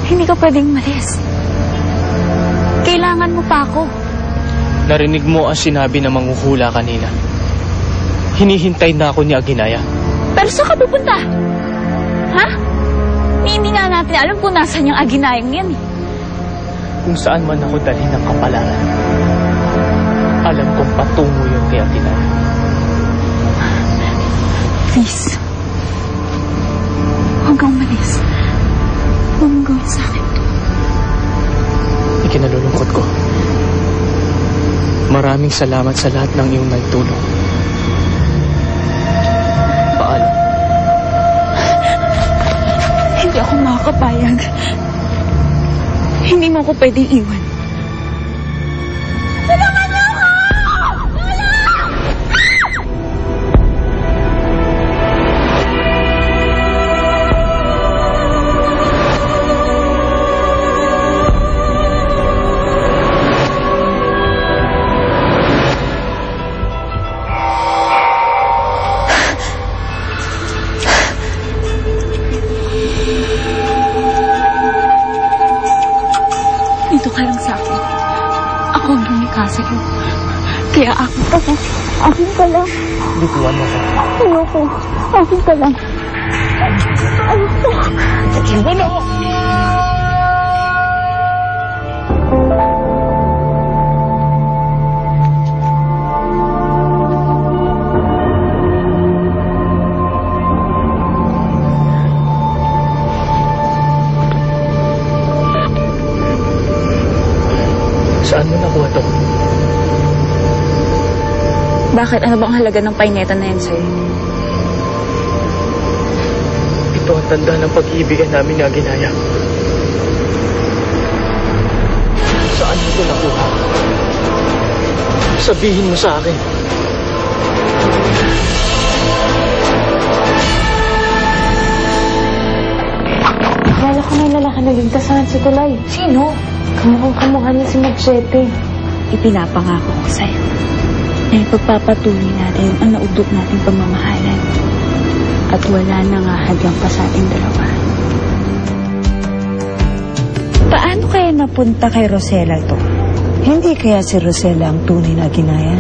Hindi ka pwedeng malis. Kailangan mo pa ako. Narinig mo ang sinabi ng manghuhula kanina. Hinihintay na ako ni Aguinaya. Pero saan ka pupunta? Ha? Hindi nga natin alam kung nasan yung Aguinayang yan eh. Kung saan man ako dalhin ng kapalaran, alam kong patungo yun kay Aguinaya. Please. Huwag kang umalis. Huwag mong gawin sa akin to. Ikinalulungkot ko. Maraming salamat sa lahat ng iyong nagtulong. Paalam. Hindi ako makakapayag. Hindi mo ako pwedeng iwan. Tulungan niyo ako! Tulong! Dito ka lang sa akin. Ako ang lumikha sa'yo. Kaya akin ka lang. Akin ka lang. Bituan mo ko. Ayoko. Akin ka lang. Ayoko. Tulungan ako! Saan mo nakuha to? Bakit? Ano bang halaga ng paineta na yan sa'yo? Ito ang tanda ng pag-iibigan namin ni Aguinaya. Saan mo ito nakuha? Sabihin mo sa akin. Akala ko may lalaki na ligtasan sa tulay. Sino? Kamukhang-kamukha niya si Machete. Ipinapangako ko sa'yo na ipagpapatuloy natin ang naudot nating pamamahalan at wala na nga hadlang pa sa ating dalawa. Paano kaya napunta kay Rosella to? Hindi kaya si Rosella ang tunay na Aguinaya?